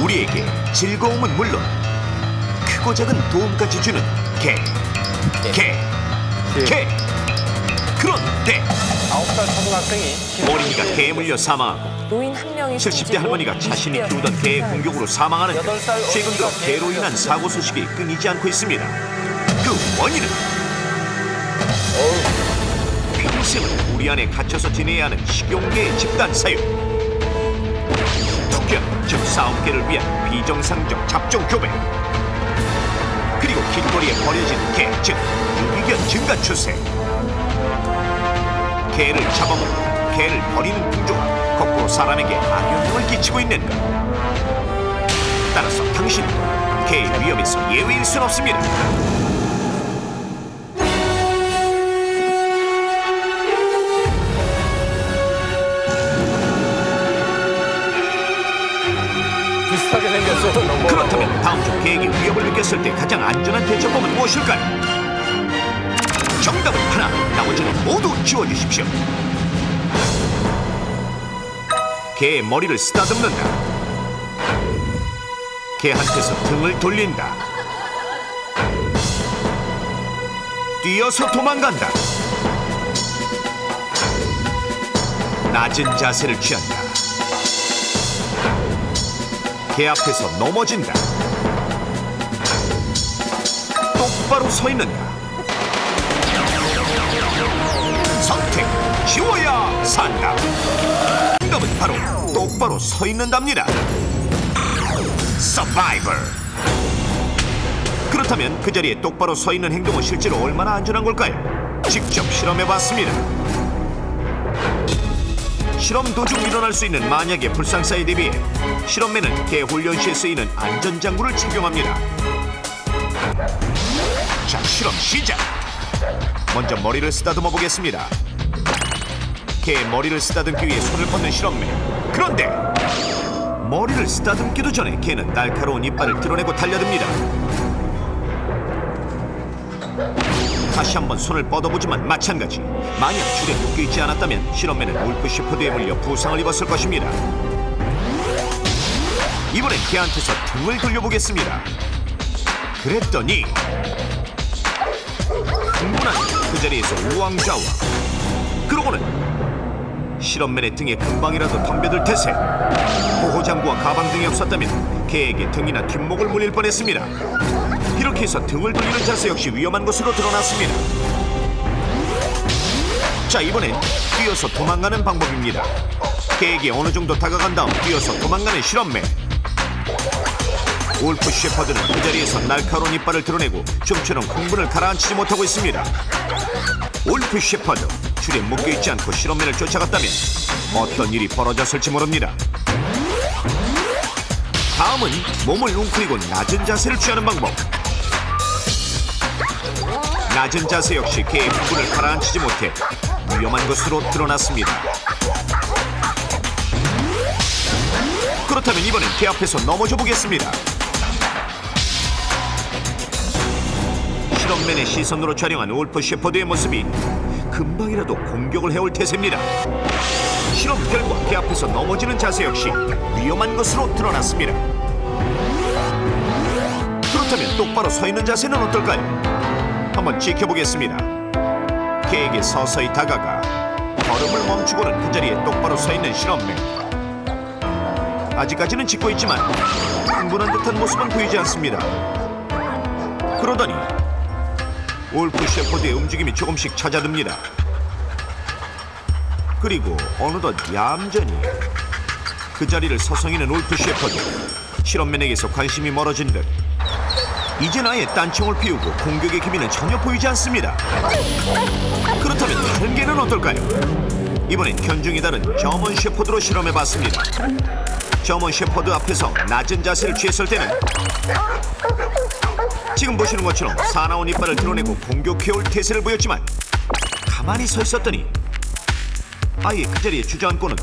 우리에게 즐거움은 물론 크고 작은 도움까지 주는 개. 그런데 9살 초등학생이 어린이가 개에 물려 사망하고 노인 한 명이 70대 할머니가 자신이 키우던 개의 공격으로 사망하는 등 최근 들어 개로 인한 사고 소식이 끊이지 않고 있습니다. 그 원인은 평생을 우리 안에 갇혀서 지내야 하는 식용개의 집단 사육, 투견, 즉 싸움개를 위한 비정상적 잡종 교배, 그리고 길거리에 버려진 개, 즉 유기견 증가 추세. 개를 잡아먹고 개를 버리는 풍조가 거꾸로 사람에게 악영향을 끼치고 있는가? 따라서 당신도 개의 위협에서 예외일 순 없습니다. 비슷하게 생겼어. 그렇다면 다음 주 개에게 위협을 느꼈을 때 가장 안전한 대처법은 무엇일까요? 정답은 하나, 나머지는 모두 지워주십시오. 개의 머리를 쓰다듬는다. 개한테서 등을 돌린다. 뛰어서 도망간다. 낮은 자세를 취한다. 개 앞에서 넘어진다. 똑바로 서 있는다. 선택, 지워야 산다. 정답은 바로 똑바로 서 있는답니다. 서바이벌. 그렇다면 그 자리에 똑바로 서 있는 행동은 실제로 얼마나 안전한 걸까요? 직접 실험해봤습니다. 실험 도중 일어날 수 있는 만약의 불상사에 대비해 실험맨은 개 훈련시에 쓰이는 안전장구를 착용합니다. 자, 실험 시작! 먼저 머리를 쓰다듬어 보겠습니다. 개의 머리를 쓰다듬기 위해 손을 뻗는 실험맨. 그런데 머리를 쓰다듬기도 전에 개는 날카로운 이빨을 드러내고 달려듭니다. 다시 한번 손을 뻗어보지만 마찬가지. 만약 줄에 묶여있지 않았다면 실험맨은 울프 셰퍼드에 물려 부상을 입었을 것입니다. 이번엔 개한테서 등을 돌려보겠습니다. 그랬더니 흥분한 그 자리에서 우왕좌왕. 그러고는 실험맨의 등에 금방이라도 덤벼들 태세. 보호장구와 가방 등이 없었다면 개에게 등이나 뒷목을 물릴 뻔했습니다. 이렇게 해서 등을 돌리는 자세 역시 위험한 것으로 드러났습니다. 자, 이번엔 뛰어서 도망가는 방법입니다. 개에게 어느 정도 다가간 다음 뛰어서 도망가는 실험맨. 울프 셰퍼드는 그 자리에서 날카로운 이빨을 드러내고 좀처럼 흥분을 가라앉히지 못하고 있습니다. 울프 셰퍼드, 줄에 묶여있지 않고 실험맨을 쫓아갔다면 어떤 일이 벌어졌을지 모릅니다. 다음은 몸을 웅크리고 낮은 자세를 취하는 방법. 낮은 자세 역시 개의 흥분을 가라앉히지 못해 위험한 것으로 드러났습니다. 그렇다면 이번엔 개 앞에서 넘어져 보겠습니다. 실험맨의 시선으로 촬영한 울프 셰퍼드의 모습이 금방이라도 공격을 해올 태세입니다. 실험 결과 개 앞에서 넘어지는 자세 역시 위험한 것으로 드러났습니다. 그렇다면 똑바로 서 있는 자세는 어떨까요? 한번 지켜보겠습니다. 개에게 서서히 다가가 걸음을 멈추고는 그 자리에 똑바로 서 있는 실험맨. 아직까지는 짖고 있지만 흥분한 듯한 모습은 보이지 않습니다. 그러더니 울프 셰퍼드의 움직임이 조금씩 잦아듭니다. 그리고 어느덧 얌전히 그 자리를 서성이는 울프 셰퍼드. 실험맨에게서 관심이 멀어진 듯 이젠 아예 딴청을 피우고 공격의 기미는 전혀 보이지 않습니다. 그렇다면 다른 개는 어떨까요? 이번엔 견종이 다른 저먼 셰퍼드로 실험해봤습니다. 저먼 셰퍼드 앞에서 낮은 자세를 취했을 때는 지금 보시는 것처럼 사나운 이빨을 드러내고 공격해올 태세를 보였지만 가만히 서 있었더니 아예 그 자리에 주저앉고는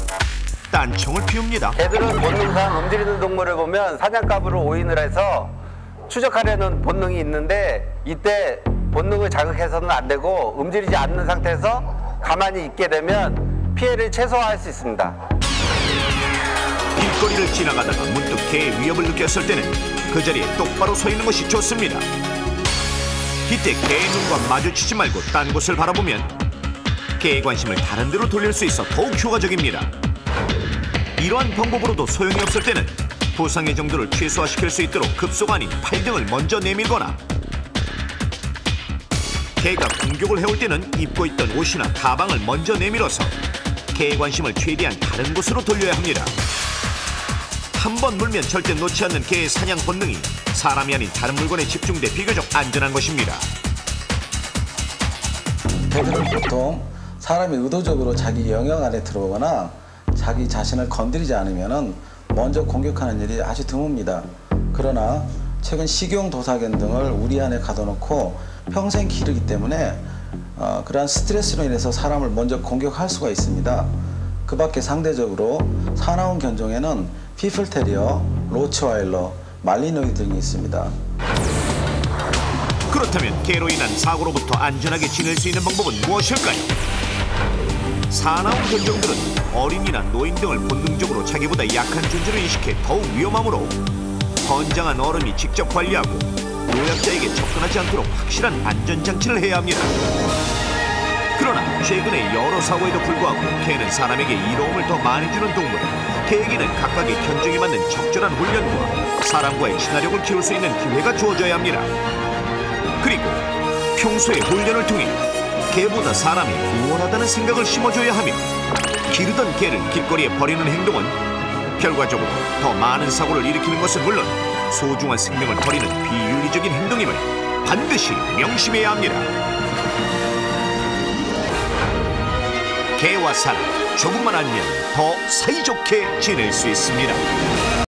딴청을 피웁니다. 개들은 본능상 움직이는 동물을 보면 사냥감으로 오인을 해서 추적하려는 본능이 있는데 이때 본능을 자극해서는 안 되고 움직이지 않는 상태에서 가만히 있게 되면 피해를 최소화할 수 있습니다. 길거리를 지나가다가 문득 개의 위협을 느꼈을 때는 그 자리에 똑바로 서 있는 것이 좋습니다. 이때 개의 눈과 마주치지 말고 딴 곳을 바라보면 개의 관심을 다른 데로 돌릴 수 있어 더욱 효과적입니다. 이러한 방법으로도 소용이 없을 때는 부상의 정도를 최소화시킬 수 있도록 급소가 아닌 팔등을 먼저 내밀거나 개가 공격을 해올 때는 입고 있던 옷이나 가방을 먼저 내밀어서 개의 관심을 최대한 다른 곳으로 돌려야 합니다. 한 번 물면 절대 놓지 않는 개의 사냥 본능이 사람이 아닌 다른 물건에 집중돼 비교적 안전한 것입니다. 개들은 보통 사람이 의도적으로 자기 영역 안에 들어오거나 자기 자신을 건드리지 않으면 먼저 공격하는 일이 아주 드뭅니다. 그러나 최근 식용 도사견 등을 우리 안에 가둬놓고 평생 기르기 때문에 그러한 스트레스로 인해서 사람을 먼저 공격할 수가 있습니다. 그 밖에 상대적으로 사나운 견종에는 피플테리어, 로츠와일러, 말리노이 등이 있습니다. 그렇다면 개로 인한 사고로부터 안전하게 지낼 수 있는 방법은 무엇일까요? 사나운 견종들은 어린이나 노인 등을 본능적으로 자기보다 약한 존재로 인식해 더욱 위험하므로 건장한 어른이 직접 관리하고 노약자에게 접근하지 않도록 확실한 안전장치를 해야 합니다. 그러나 최근에 여러 사고에도 불구하고 개는 사람에게 이로움을 더 많이 주는 동물. 개에게는 각각의 견종에 맞는 적절한 훈련과 사람과의 친화력을 키울 수 있는 기회가 주어져야 합니다. 그리고 평소에 훈련을 통해 개보다 사람이 우월하다는 생각을 심어줘야 하며 기르던 개를 길거리에 버리는 행동은 결과적으로 더 많은 사고를 일으키는 것은 물론 소중한 생명을 버리는 비윤리적인 행동임을 반드시 명심해야 합니다. 개와 사람 조금만 알면 더 사이좋게 지낼 수 있습니다.